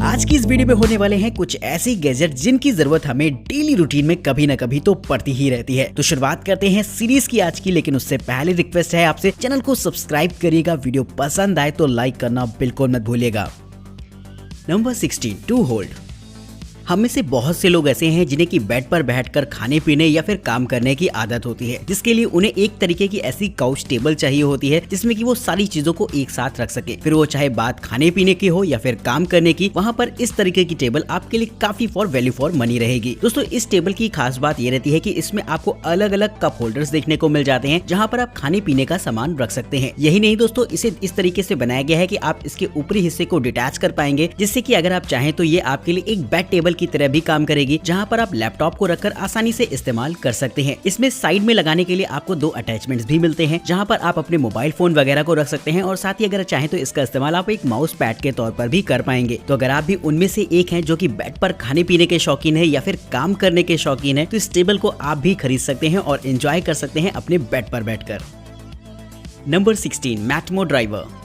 आज की इस वीडियो में होने वाले हैं कुछ ऐसे गैजेट जिनकी जरूरत हमें डेली रूटीन में कभी न कभी तो पड़ती ही रहती है। तो शुरुआत करते हैं सीरीज की आज की, लेकिन उससे पहले रिक्वेस्ट है आपसे चैनल को सब्सक्राइब करिएगा, वीडियो पसंद आए तो लाइक करना बिल्कुल मत भूलिएगा। Number 16, to hold. हम में से बहुत से लोग ऐसे हैं जिन्हें की बेड पर बैठकर खाने पीने या फिर काम करने की आदत होती है, जिसके लिए उन्हें एक तरीके की ऐसी काउच टेबल चाहिए होती है जिसमें कि वो सारी चीजों को एक साथ रख सके। फिर वो चाहे बात खाने पीने की हो या फिर काम करने की, वहाँ पर इस तरीके की टेबल आपके लिए काफी फॉर वैल्यू फॉर मनी रहेगी। दोस्तों, इस टेबल की खास बात ये रहती है कि इसमें आपको अलग अलग कप होल्डर्स देखने को मिल जाते हैं जहाँ पर आप खाने पीने का सामान रख सकते हैं। यही नहीं दोस्तों, इसे इस तरीके से बनाया गया है कि आप इसके ऊपरी हिस्से को डिटैच कर पाएंगे, जिससे कि अगर आप चाहें तो ये आपके लिए एक बेड टेबल की तरह भी काम करेगी, जहां पर आप लैपटॉप को रखकर आसानी से इस्तेमाल कर सकते हैं। इसमें साइड में लगाने के लिए आपको 2 अटैचमेंट्स भी मिलते हैं, जहां पर आप अपने मोबाइल फोन वगैरह को रख सकते हैं और साथ ही अगर चाहें तो इसका इस्तेमाल आप एक माउस पैड के तौर पर भी कर पाएंगे। तो अगर आप भी उनमें से एक हैं जो कि बेड पर खाने पीने के शौकीन है या फिर काम करने के शौकीन है, तो इस टेबल को आप भी खरीद सकते हैं और एंजॉय कर सकते हैं अपने बेड पर बैठकर। नंबर 16, मैटमो ड्राइवर।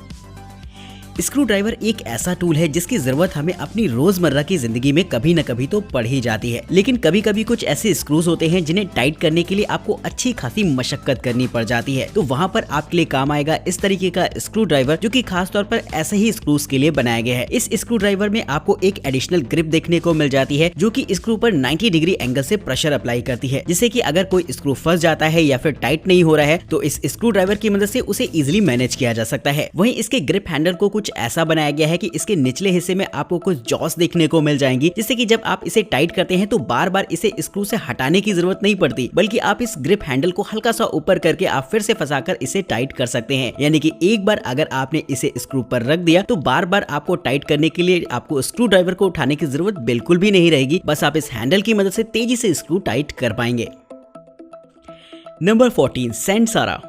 स्क्रू ड्राइवर एक ऐसा टूल है जिसकी जरूरत हमें अपनी रोजमर्रा की जिंदगी में कभी न कभी तो पड़ ही जाती है, लेकिन कभी कभी कुछ ऐसे स्क्रूज होते हैं जिन्हें टाइट करने के लिए आपको अच्छी खासी मशक्कत करनी पड़ जाती है। तो वहाँ पर आपके लिए काम आएगा इस तरीके का स्क्रू ड्राइवर, जो कि खास तौर पर ऐसे ही स्क्रूज के लिए बनाया गया है। इस स्क्रू ड्राइवर में आपको एक एडिशनल ग्रिप देखने को मिल जाती है, जो कि स्क्रू पर 90 डिग्री एंगल से प्रेशर अप्लाई करती है, जिससे कि अगर कोई स्क्रू फंस जाता है या फिर टाइट नहीं हो रहा है तो इस स्क्रू ड्राइवर की मदद से उसे इजिली मैनेज किया जा सकता है। वहीं इसके ग्रिप हैंडल को कुछ ऐसा बनाया गया है कि इसके निचले हिस्से में आपको कुछ जॉस देखने को मिल जाएंगी, जिससे कि जब आप इसे टाइट करते हैं तो बार बार इसे स्क्रू से हटाने की जरूरत नहीं पड़ती, बल्कि आप इस ग्रिप हैंडल को हल्का सा ऊपर करके आप फिर से फंसाकर इसे टाइट कर सकते हैं। यानी कि एक बार अगर आपने इसे स्क्रू पर रख दिया तो बार बार आपको टाइट करने के लिए आपको स्क्रू ड्राइवर को उठाने की जरूरत बिल्कुल भी नहीं रहेगी, बस आप इस हैंडल की मदद से तेजी से स्क्रू टाइट कर पाएंगे। नंबर 14, सैंडसारा।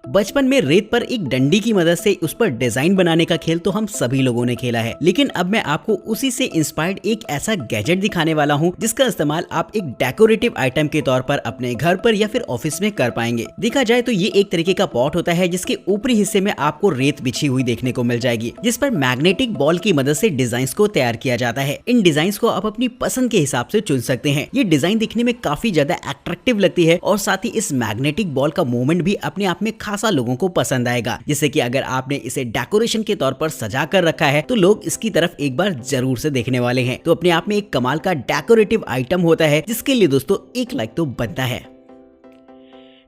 बचपन में रेत पर एक डंडी की मदद से उस पर डिजाइन बनाने का खेल तो हम सभी लोगों ने खेला है, लेकिन अब मैं आपको उसी से इंस्पायर्ड एक ऐसा गैजेट दिखाने वाला हूं जिसका इस्तेमाल आप एक डेकोरेटिव आइटम के तौर पर अपने घर पर या फिर ऑफिस में कर पाएंगे। देखा जाए तो ये एक तरीके का पॉट होता है जिसके ऊपरी हिस्से में आपको रेत बिछी हुई देखने को मिल जाएगी, जिस पर मैग्नेटिक बॉल की मदद से डिजाइन को तैयार किया जाता है। इन डिजाइन को आप अपनी पसंद के हिसाब से चुन सकते हैं। ये डिजाइन दिखने में काफी ज्यादा अट्रैक्टिव लगती है और साथ ही इस मैग्नेटिक बॉल का मूवमेंट भी अपने आप में खासा लोगों को पसंद आएगा, जिससे कि अगर आपने इसे डेकोरेशन के तौर पर सजा कर रखा है तो लोग इसकी तरफ एक बार जरूर से देखने वाले हैं। तो अपने आप में एक कमाल का डेकोरेटिव आइटम होता है, जिसके लिए दोस्तों एक लाइक तो बनता है।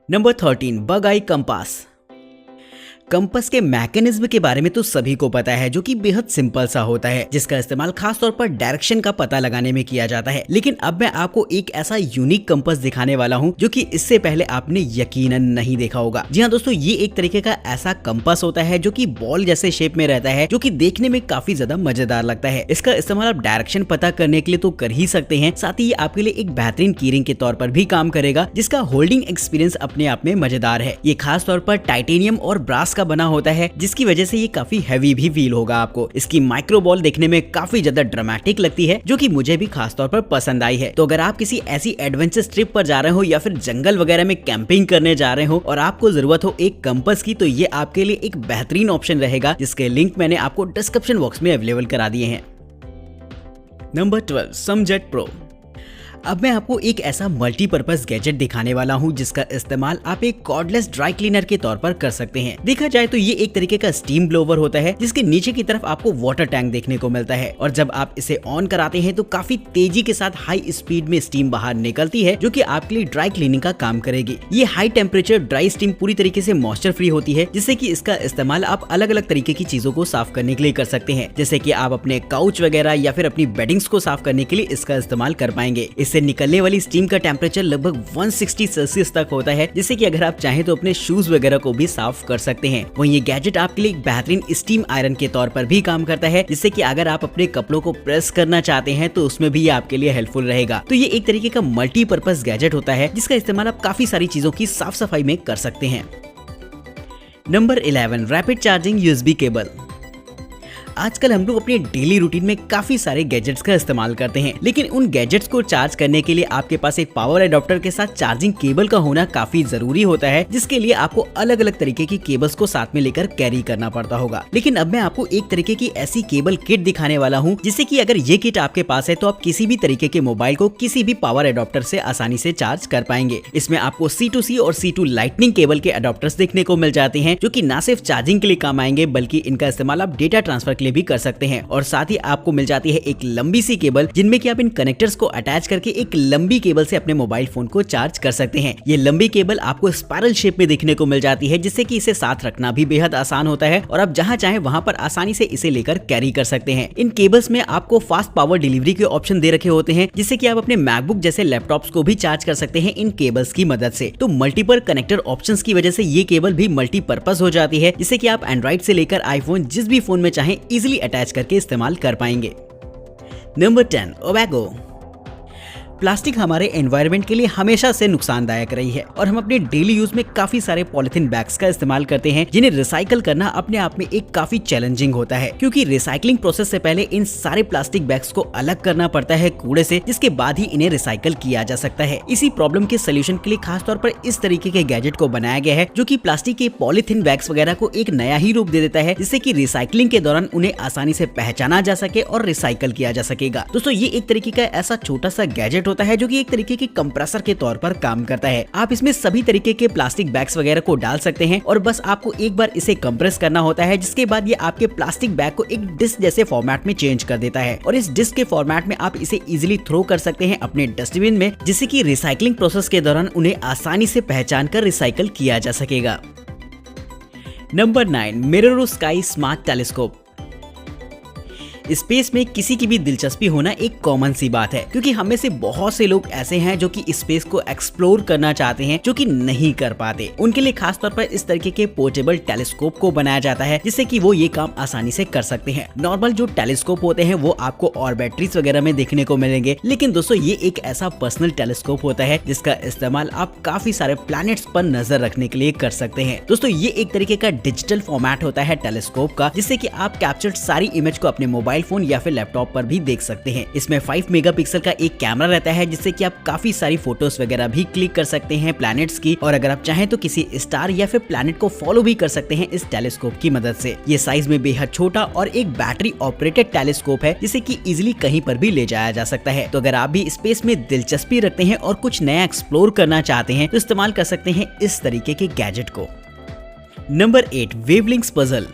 नंबर 13, बग आई कंपास। कंपास के मैकेनिज्म के बारे में तो सभी को पता है, जो कि बेहद सिंपल सा होता है, जिसका इस्तेमाल खास तौर पर डायरेक्शन का पता लगाने में किया जाता है। लेकिन अब मैं आपको एक ऐसा यूनिक कंपास दिखाने वाला हूं जो कि इससे पहले आपने यकीनन नहीं देखा होगा। जी हाँ दोस्तों, ये एक तरीके का ऐसा कंपास होता है जो कि बॉल जैसे शेप में रहता है, जो कि देखने में काफी ज्यादा मजेदार लगता है। इसका इस्तेमाल आप डायरेक्शन पता करने के लिए तो कर ही सकते हैं, साथ ही आपके लिए एक बेहतरीन कीरिंग के तौर पर भी काम करेगा, जिसका होल्डिंग एक्सपीरियंस अपने आप में मजेदार है। ये खास तौर पर टाइटेनियम और ब्रास का बना होता है, जिसकी वजह से ये काफी हैवी भी फील होगा आपको। इसकी माइक्रो बॉल देखने में काफी ज्यादा ड्रामेटिक लगती है, जो कि मुझे भी खास तौर पर पसंद आई है। तो अगर आप किसी ऐसी एडवेंचर ट्रिप पर जा रहे हो या फिर जंगल वगैरह में कैंपिंग करने जा रहे हो और आपको जरूरत हो एक कंपास की, तो ये आपके लिए एक बेहतरीन ऑप्शन रहेगा, जिसके लिंक मैंने आपको डिस्क्रिप्शन बॉक्स में अवेलेबल करा दिए हैं। नंबर 12, समजेट प्रो। अब मैं आपको एक ऐसा मल्टीपर्पज गैजेट दिखाने वाला हूं जिसका इस्तेमाल आप एक कॉर्डलेस ड्राई क्लीनर के तौर पर कर सकते हैं। देखा जाए तो ये एक तरीके का स्टीम ब्लोवर होता है, जिसके नीचे की तरफ आपको वाटर टैंक देखने को मिलता है, और जब आप इसे ऑन कराते हैं तो काफी तेजी के साथ हाई स्पीड में स्टीम बाहर निकलती है, जो कि आपके लिए ड्राई क्लीनिंग का काम करेगी। ये हाई टेम्परेचर ड्राई स्टीम पूरी तरीके से मॉइस्चर फ्री होती है, जिससे कि इसका इस्तेमाल आप अलग अलग तरीके की चीजों को साफ करने के लिए कर सकते हैं, जैसे कि आप अपने काउच वगैरह या फिर अपनी बेडिंग्स को साफ करने के लिए इसका इस्तेमाल कर पाएंगे। इससे निकलने वाली स्टीम का टेम्परेचर लगभग 160 सेल्सियस तक होता है, जिससे कि अगर आप चाहें तो अपने शूज वगैरह को भी साफ कर सकते हैं। वहीं ये गैजेट आपके लिए एक बेहतरीन स्टीम आयरन के तौर पर भी काम करता है, जिससे कि अगर आप अपने कपड़ों को प्रेस करना चाहते हैं तो उसमें भी ये आपके लिए हेल्पफुल रहेगा। तो ये एक तरीके का मल्टीपर्पज गैजेट होता है, जिसका इस्तेमाल आप काफी सारी चीजों की साफ सफाई में कर सकते हैं। Number 11, rapid charging USB cable. आजकल हम लोग अपने डेली रूटीन में काफी सारे गैजेट्स का इस्तेमाल करते हैं, लेकिन उन गैजेट्स को चार्ज करने के लिए आपके पास एक पावर एडाप्टर के साथ चार्जिंग केबल का होना काफी जरूरी होता है, जिसके लिए आपको अलग अलग तरीके की केबल्स को साथ में लेकर कैरी करना पड़ता होगा। लेकिन अब मैं आपको एक तरीके की ऐसी केबल किट दिखाने वाला हूँ, जिससे कि अगर ये किट आपके पास है तो आप किसी भी तरीके के मोबाइल को किसी भी पावर एडाप्टर से आसानी से चार्ज कर पाएंगे। इसमें आपको C2C और C2 लाइटनिंग केबल के अडॉप्टर्स देखने को मिल जाते हैं, जो कि न सिर्फ चार्जिंग के लिए काम आएंगे बल्कि इनका इस्तेमाल आप डेटा ट्रांसफर के लिए भी कर सकते हैं। और साथ ही आपको मिल जाती है एक लंबी सी केबल, जिनमें कि आप इन कनेक्टर्स को अटैच करके एक लंबी केबल से अपने मोबाइल फोन को चार्ज कर सकते हैं। ये लंबी केबल आपको स्पाइरल शेप में देखने को मिल जाती है, जिससे कि इसे साथ रखना भी बेहद आसान होता है और आप जहां चाहें वहां पर आसानी से इसे लेकर कैरी कर सकते हैं। इन केबल्स में आपको फास्ट पावर डिलीवरी के ऑप्शन दे रखे होते हैं, जिससे कि आप अपने मैकबुक जैसे लैपटॉप्स को भी चार्ज कर सकते हैं इन केबल्स की मदद से। तो मल्टीपल कनेक्टर ऑप्शंस की वजह से ये केबल भी मल्टीपर्पज हो जाती है, जिससे कि आप एंड्रॉइड से लेकर आईफोन जिस भी फोन में चाहें इजीली अटैच करके इस्तेमाल कर पाएंगे। नंबर 10, ओबैगो। प्लास्टिक हमारे एनवायरनमेंट के लिए हमेशा से नुकसानदायक रही है और हम अपने डेली यूज में काफी सारे पॉलिथीन बैग्स का इस्तेमाल करते हैं, जिन्हें रिसाइकल करना अपने आप में एक काफी चैलेंजिंग होता है, क्योंकि रिसाइकलिंग प्रोसेस से पहले इन सारे प्लास्टिक बैग्स को अलग करना पड़ता है कूड़े से, जिसके बाद ही इन्हें रिसाइकल किया जा सकता है। इसी प्रॉब्लम के सोल्यूशन के लिए खास तौर पर इस तरीके के गैजेट को बनाया गया है, जो कि प्लास्टिक के पॉलिथीन बैग्स वगैरह को एक नया ही रूप दे देता है, जिससे कि रिसाइकलिंग के दौरान उन्हें आसानी से पहचाना जा सके और रिसाइकल किया जा सकेगा। दोस्तों, ये एक तरीके का ऐसा छोटा सा गैजेट होता है जो कि एक तरीके के कंप्रेसर के तौर पर काम करता है। आप इसमें सभी तरीके के प्लास्टिक बैग्स वगैरह को डाल सकते हैं और बस आपको एक बार इसे कंप्रेस करना होता है, जिसके बाद ये आपके प्लास्टिक बैग को एक डिस्क जैसे फॉर्मेट में चेंज कर देता है और इस डिस्क के फॉर्मेट में आप इसे इजीली थ्रो कर सकते हैं अपने डस्टबिन में, जिससे कि रिसाइकलिंग प्रोसेस के दौरान उन्हें आसानी से पहचान कर रिसाइकल किया जा सकेगा। Number 9, mirror sky smart telescope. Space में किसी की भी दिलचस्पी होना एक कॉमन सी बात है, क्योंकि हमें से बहुत से लोग ऐसे हैं जो कि स्पेस को एक्सप्लोर करना चाहते हैं, जो कि नहीं कर पाते। उनके लिए खास तौर पर इस तरीके के पोर्टेबल टेलीस्कोप को बनाया जाता है, जिससे कि वो ये काम आसानी से कर सकते हैं। नॉर्मल जो टेलीस्कोप होते हैं वो आपको और बैटरीज वगैरह में देखने को मिलेंगे, लेकिन दोस्तों ये एक ऐसा पर्सनल टेलीस्कोप होता है जिसका इस्तेमाल आप काफी सारे प्लैनेट्स पर नजर रखने के लिए कर सकते हैं। दोस्तों, ये एक तरीके का डिजिटल फॉर्मेट होता है टेलीस्कोप का, जिससे कि आप कैप्चर्ड सारी इमेज को अपने मोबाइल फोन या फिर लैपटॉप पर भी देख सकते हैं। इसमें 5 मेगापिक्सल का एक कैमरा रहता है, जिससे कि आप काफी सारी फोटोज वगैरह भी क्लिक कर सकते हैं प्लैनेट्स की, और अगर आप चाहें तो किसी स्टार या फिर प्लैनेट को फॉलो भी कर सकते हैं इस टेलीस्कोप की मदद से। ये साइज में बेहद छोटा और एक बैटरी ऑपरेटेड टेलीस्कोप है, जिसे कि इजिली कहीं पर भी ले जाया जा सकता है। तो अगर आप भी स्पेस में दिलचस्पी रखते हैं और कुछ नया एक्सप्लोर करना चाहते हैं तो इस्तेमाल कर सकते हैं इस तरीके के गैजेट को। नंबर 8, वेवलिंक्स पजल।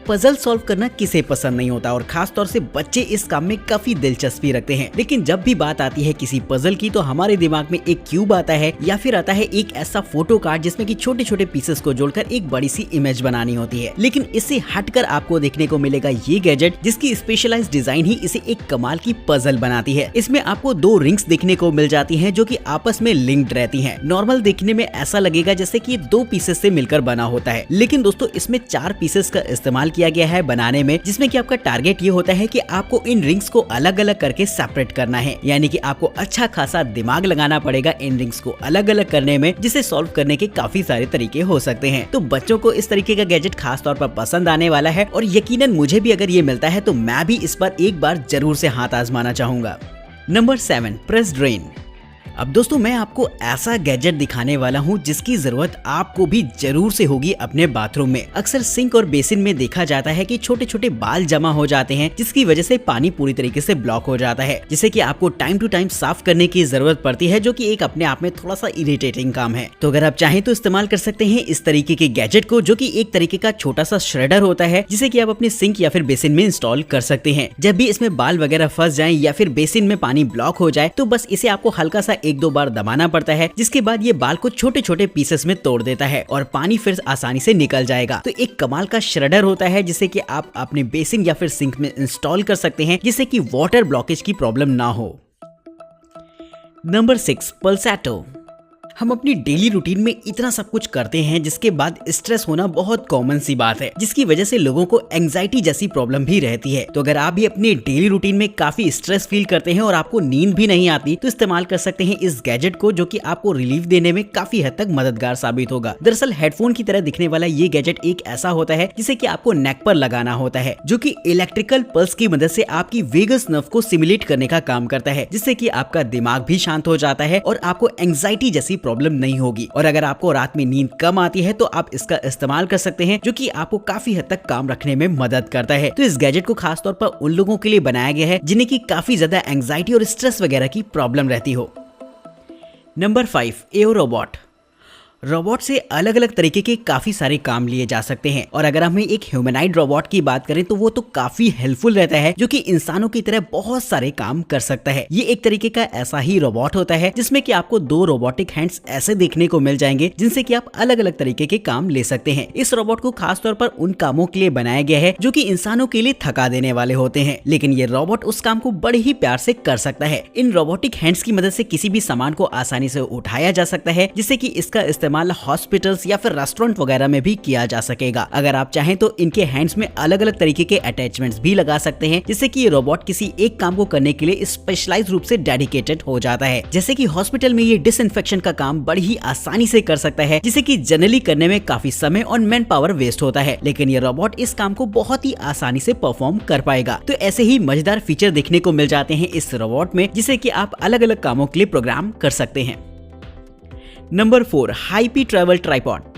पजल सॉल्व करना किसे पसंद नहीं होता और खास तौर से बच्चे इस काम में काफी दिलचस्पी रखते हैं, लेकिन जब भी बात आती है किसी पजल की तो हमारे दिमाग में एक क्यूब आता है या फिर आता है एक ऐसा फोटो कार्ड जिसमें कि छोटे छोटे पीसेस को जोड़कर एक बड़ी सी इमेज बनानी होती है। लेकिन इससे हटकर आपको देखने को मिलेगा ये गैजेट, जिसकी स्पेशलाइज्ड डिजाइन ही इसे एक कमाल की पजल बनाती है। इसमें आपको 2 रिंग्स देखने को मिल जाती हैं जो कि आपस में लिंक्ड रहती हैं। नॉर्मल देखने में ऐसा लगेगा जैसे कि 2 पीसेस से मिलकर बना होता है, लेकिन दोस्तों इसमें 4 पीसेस का इस्तेमाल किया गया है बनाने में, जिसमें कि आपका टारगेट ये होता है कि आपको इन रिंग्स को अलग अलग करके सेपरेट करना है। यानी कि आपको अच्छा खासा दिमाग लगाना पड़ेगा इन रिंग्स को अलग अलग करने में, जिसे सॉल्व करने के काफी सारे तरीके हो सकते हैं। तो बच्चों को इस तरीके का गैजेट खास तौर पर पसंद आने वाला है और यकीनन मुझे भी अगर ये मिलता है तो मैं भी इस पर एक बार जरूर से हाथ आजमाना चाहूंगा। Number 7, press drain. अब दोस्तों मैं आपको ऐसा गैजेट दिखाने वाला हूँ जिसकी जरूरत आपको भी जरूर से होगी अपने बाथरूम में। अक्सर सिंक और बेसिन में देखा जाता है कि छोटे छोटे बाल जमा हो जाते हैं, जिसकी वजह से पानी पूरी तरीके से ब्लॉक हो जाता है, जिसे कि आपको टाइम टू टाइम साफ करने की जरूरत पड़ती है, जो कि एक अपने आप में थोड़ा सा इरिटेटिंग काम है। तो अगर आप चाहें तो इस्तेमाल कर सकते हैं इस तरीके के गैजेट को, जो कि एक तरीके का छोटा सा श्रेडर होता है, जिसे कि आप अपने सिंक या फिर बेसिन में इंस्टॉल कर सकते हैं। जब भी इसमें बाल वगैरह फंस जाएं या फिर बेसिन में पानी ब्लॉक हो जाए तो बस इसे आपको हल्का सा 1-2 बार दबाना पड़ता है, जिसके बाद ये बाल को छोटे छोटे पीसेस में तोड़ देता है और पानी फिर आसानी से निकल जाएगा। तो एक कमाल का श्रेडर होता है जिसे कि आप अपने बेसिन या फिर सिंक में इंस्टॉल कर सकते हैं, जिससे कि वाटर ब्लॉकेज की प्रॉब्लम ना हो। नंबर 6, पल्सैटो। हम अपनी डेली रूटीन में इतना सब कुछ करते हैं जिसके बाद स्ट्रेस होना बहुत कॉमन सी बात है, जिसकी वजह से लोगों को एंजाइटी जैसी प्रॉब्लम भी रहती है। तो अगर आप भी अपनी डेली रूटीन में काफी स्ट्रेस फील करते हैं और आपको नींद भी नहीं आती तो इस्तेमाल कर सकते हैं इस गैजेट को, जो कि आपको रिलीफ देने में काफी हद तक मददगार साबित होगा। दरअसल हेडफोन की तरह दिखने वाला ये गैजेट एक ऐसा होता है जिसे कि आपको नेक पर लगाना होता है, जो कि इलेक्ट्रिकल पल्स की मदद से आपकी वेगस नर्व को सिमुलेट करने का काम करता है, जिससे कि आपका दिमाग भी शांत हो जाता है और आपको एंजाइटी जैसी प्रॉब्लम नहीं होगी। और अगर आपको रात में नींद कम आती है तो आप इसका इस्तेमाल कर सकते हैं, जो कि आपको काफी हद तक काम रखने में मदद करता है। तो इस गैजेट को खास तौर पर उन लोगों के लिए बनाया गया है जिन्हें की काफी ज्यादा एंजाइटी और स्ट्रेस वगैरह की प्रॉब्लम रहती हो। नंबर 5, एओ रोबोट। रोबोट से अलग अलग तरीके के काफी सारे काम लिए जा सकते हैं, और अगर हम एक ह्यूमनाइड रोबोट की बात करें तो वो तो काफी हेल्पफुल रहता है, जो कि इंसानों की तरह बहुत सारे काम कर सकता है। ये एक तरीके का ऐसा ही रोबोट होता है जिसमें कि आपको 2 रोबोटिक हैंड्स ऐसे देखने को मिल जाएंगे जिनसे कि आप अलग अलग तरीके के काम ले सकते हैं। इस रोबोट को खास तौर पर उन कामों के लिए बनाया गया है जो कि इंसानों के लिए थका देने वाले होते हैं, लेकिन ये रोबोट उस काम को बड़े ही प्यार से कर सकता है। इन रोबोटिक हैंड्स की मदद से किसी भी सामान को आसानी से उठाया जा सकता है, जिससे कि इसका इस्तेमाल हॉस्पिटल या फिर रेस्टोरेंट वगैरह में भी किया जा सकेगा। अगर आप चाहें तो इनके हैंड्स में अलग अलग तरीके के अटैचमेंट्स भी लगा सकते हैं, जिससे कि ये रोबोट किसी एक काम को करने के लिए स्पेशलाइज्ड रूप से डेडिकेटेड हो जाता है। जैसे कि हॉस्पिटल में ये डिसइंफेक्शन का काम बड़ी ही आसानी से कर सकता है, जिसे कि जनरली करने में काफी समय और मैन पावर वेस्ट होता है, लेकिन ये रोबोट इस काम को बहुत ही आसानी से परफॉर्म कर पाएगा। तो ऐसे ही मजेदार फीचर देखने को मिल जाते हैं इस रोबोट में, जिसे कि आप अलग अलग कामों के लिए प्रोग्राम कर सकते हैं। Number 4, हाईपी travel tripod.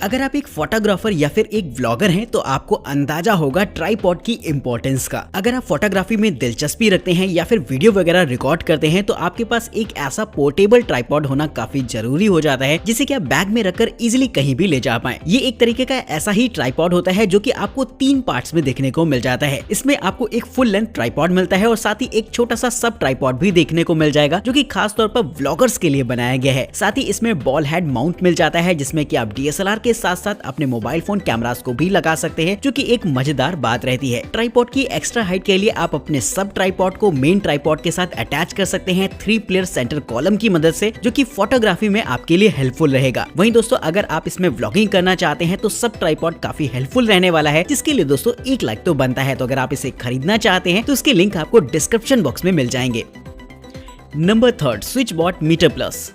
अगर आप एक फोटोग्राफर या फिर एक व्लॉगर हैं तो आपको अंदाजा होगा ट्राइपॉड की इंपॉर्टेंस का। अगर आप फोटोग्राफी में दिलचस्पी रखते हैं या फिर वीडियो वगैरह रिकॉर्ड करते हैं तो आपके पास एक ऐसा पोर्टेबल ट्राइपॉड होना काफी जरूरी हो जाता है, जिसे कि आप बैग में रखकर इजीली कहीं भी ले जा पाएं। ये एक तरीके का ऐसा ही ट्राइपॉड होता है जो कि आपको 3 पार्ट्स में देखने को मिल जाता है। इसमें आपको एक फुल लेंथ ट्राइपॉड मिलता है और साथ ही एक छोटा सा सब ट्राइपॉड भी देखने को मिल जाएगा, जो कि खास तौर पर व्लॉगर्स के लिए बनाया गया है। साथ ही इसमें बॉल हेड माउंट मिल जाता है, जिसमें कि आप DSLR के साथ साथ अपने मोबाइल फोन कैमरास को भी लगा सकते हैं, जो कि एक मजेदार बात रहती है। ट्राइपॉड की एक्स्ट्रा हाइट के लिए आप अपने सब ट्राइपॉड को मेन ट्राइपॉड के साथ अटैच कर सकते हैं 3 प्लेयर सेंटर कॉलम की मदद से, जो कि फोटोग्राफी में आपके लिए हेल्पफुल रहेगा। वहीं दोस्तों अगर आप इसमें व्लॉगिंग करना चाहते हैं तो सब ट्राइपॉड काफी हेल्पफुल रहने वाला है, जिसके लिए दोस्तों 1 लाइक तो बनता है। तो अगर आप इसे खरीदना चाहते हैं तो उसके लिंक आपको डिस्क्रिप्शन बॉक्स में मिल जाएंगे। Number 3, SwitchBot meter plus.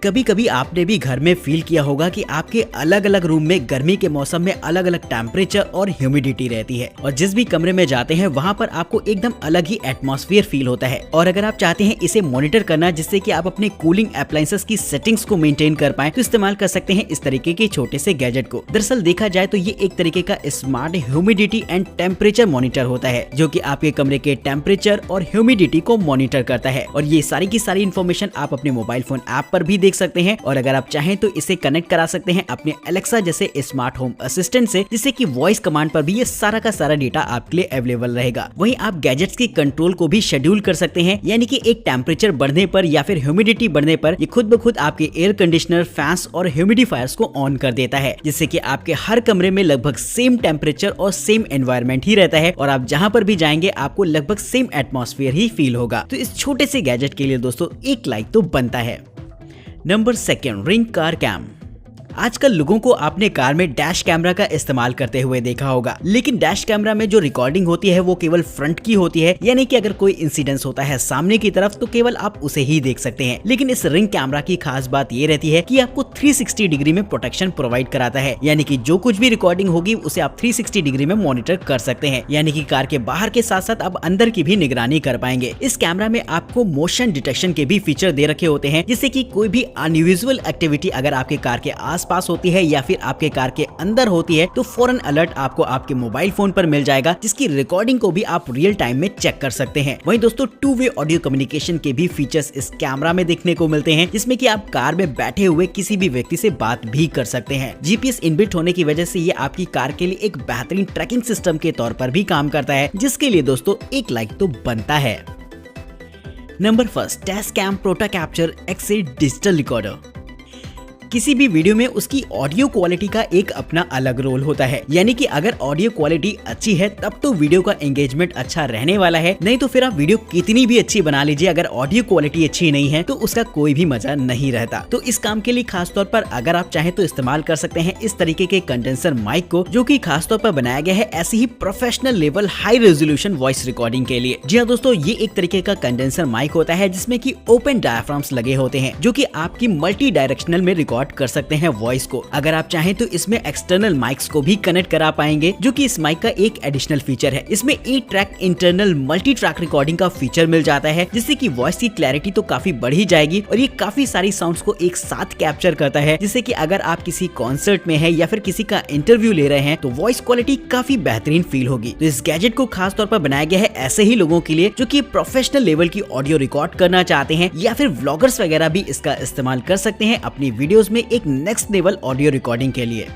कभी कभी आपने भी घर में फील किया होगा कि आपके अलग अलग रूम में गर्मी के मौसम में अलग अलग टेम्परेचर और ह्यूमिडिटी रहती है, और जिस भी कमरे में जाते हैं वहां पर आपको एकदम अलग ही एटमॉस्फेयर फील होता है। और अगर आप चाहते हैं इसे मॉनिटर करना जिससे कि आप अपने कूलिंग अप्लायंसेस की सेटिंग्स को मेंटेन कर पाएं, तो इस्तेमाल कर सकते हैं इस तरीके के छोटे से गैजेट को। दरअसल देखा जाए तो ये एक तरीके का smart humidity and temperature monitor होता है, जो कि आपके कमरे के टेम्परेचर और ह्यूमिडिटी को मॉनिटर करता है। और ये सारी की सारी इन्फॉर्मेशन आप अपने मोबाइल फोन ऐप पर भी देख सकते हैं, और अगर आप चाहें तो इसे कनेक्ट करा सकते हैं अपने एलेक्सा जैसे स्मार्ट होम असिस्टेंट से, जिससे कि वॉइस कमांड पर भी ये सारा का सारा डेटा आपके लिए अवेलेबल रहेगा। वहीं आप गैजेट्स के कंट्रोल को भी शेड्यूल कर सकते हैं, यानी कि एक टेम्परेचर बढ़ने पर या फिर ह्यूमिडिटी बढ़ने पर ये खुद ब खुद आपके एयर कंडीशनर, फैंस और ह्यूमिडिफायर्स को ऑन कर देता है, जिससे कि आपके हर कमरे में लगभग सेम टेम्परेचर और सेम एनवायरनमेंट ही रहता है, और आप जहां पर भी जाएंगे आपको लगभग सेम एटमॉस्फेयर ही फील होगा। तो इस छोटे से गैजेट के लिए दोस्तों 1 लाइक तो बनता है। Number 2, ring car cam. आजकल लोगों को आपने कार में डैश कैमरा का इस्तेमाल करते हुए देखा होगा, लेकिन डैश कैमरा में जो रिकॉर्डिंग होती है वो केवल फ्रंट की होती है, यानी कि अगर कोई इंसिडेंस होता है सामने की तरफ तो केवल आप उसे ही देख सकते हैं। लेकिन इस रिंग कैमरा की खास बात ये रहती है कि आपको 360 डिग्री में प्रोटेक्शन प्रोवाइड कराता है, यानी कि जो कुछ भी रिकॉर्डिंग होगी उसे आप 360 डिग्री में मॉनिटर कर सकते हैं, यानी कि कार के बाहर के साथ साथ आप अंदर की भी निगरानी कर पाएंगे। इस कैमरा में आपको मोशन डिटेक्शन के भी फीचर दे रखे होते हैं, जिससे कि कोई भी अनयूजुअल एक्टिविटी अगर आपके कार के आसपास होती है या फिर आपके कार के अंदर होती है तो फौरन अलर्ट आपको आपके मोबाइल फोन पर मिल जाएगा, जिसकी रिकॉर्डिंग को भी आप रियल टाइम में चेक कर सकते हैं। वहीं दोस्तों 2 वे ऑडियो कम्युनिकेशन के भी फीचर्स इस कैमरा में देखने को मिलते हैं, जिसमें कि आप कार में बैठे हुए किसी भी व्यक्ति से बात भी कर सकते हैं। GPS इनबिल्ट होने की वजह से ये आपकी कार के लिए एक बेहतरीन ट्रैकिंग सिस्टम के तौर पर भी काम करता है, जिसके लिए दोस्तों 1 लाइक तो बनता है। Number 1, Tascam Porta capture XA digital recorder. किसी भी वीडियो में उसकी ऑडियो क्वालिटी का एक अपना अलग रोल होता है। यानी कि अगर ऑडियो क्वालिटी अच्छी है तब तो वीडियो का एंगेजमेंट अच्छा रहने वाला है, नहीं तो फिर आप वीडियो कितनी भी अच्छी बना लीजिए, अगर ऑडियो क्वालिटी अच्छी नहीं है तो उसका कोई भी मजा नहीं रहता। तो इस काम के लिए खास तौर पर अगर आप चाहें तो इस्तेमाल कर सकते हैं इस तरीके के कंडेंसर माइक को, जो कि खास तौर पर बनाया गया है ऐसी ही professional level high resolution voice recording के लिए। जी हाँ दोस्तों, ये एक तरीके का कंडेंसर माइक होता है जिसमें कि ओपन डायफ्राम्स लगे होते हैं, जो कि आपकी मल्टी डायरेक्शनल में रिकॉर्ड कर सकते हैं वॉइस को। अगर आप चाहें तो इसमें एक्सटर्नल माइक्स को भी कनेक्ट करा पाएंगे, जो कि इस माइक का एक एडिशनल फीचर है। इसमें 8 track internal multi track recording का फीचर मिल जाता है, जिससे कि वॉइस की क्लैरिटी तो काफी बढ़ ही जाएगी और ये काफी सारी साउंड्स को एक साथ कैप्चर करता है, जिससे कि अगर आप किसी कॉन्सर्ट में है या फिर किसी का इंटरव्यू ले रहे हैं तो वॉइस क्वालिटी काफी बेहतरीन फील होगी। तो इस गैजेट को खास तौर पर बनाया गया है ऐसे ही लोगों के लिए जो कि प्रोफेशनल लेवल की ऑडियो रिकॉर्ड करना चाहते हैं, या फिर व्लॉगर्स वगैरह भी इसका इस्तेमाल कर सकते हैं अपनी वीडियोस में एक नेक्स्ट लेवल ऑडियो रिकॉर्डिंग के लिए।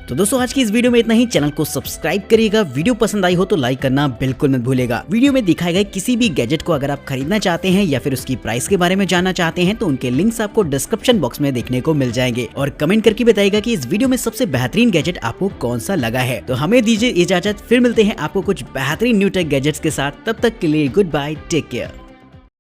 तो दोस्तों आज की इस वीडियो में इतना ही। चैनल को सब्सक्राइब करिएगा, वीडियो पसंद आई हो तो लाइक करना बिल्कुल मत भूलेगा। वीडियो में दिखाए गए किसी भी गैजेट को अगर आप खरीदना चाहते हैं या फिर उसकी प्राइस के बारे में जानना चाहते हैं तो उनके लिंक्स आपको डिस्क्रिप्शन बॉक्स में देखने को मिल जाएंगे, और कमेंट करके बताइएगा कि इस वीडियो में सबसे बेहतरीन गैजेट आपको कौन सा लगा है। तो हमें दीजिए इजाजत, फिर मिलते हैं आपको कुछ बेहतरीन न्यू टेक गैजेट्स के साथ। तब तक के लिए गुड बाय, टेक केयर।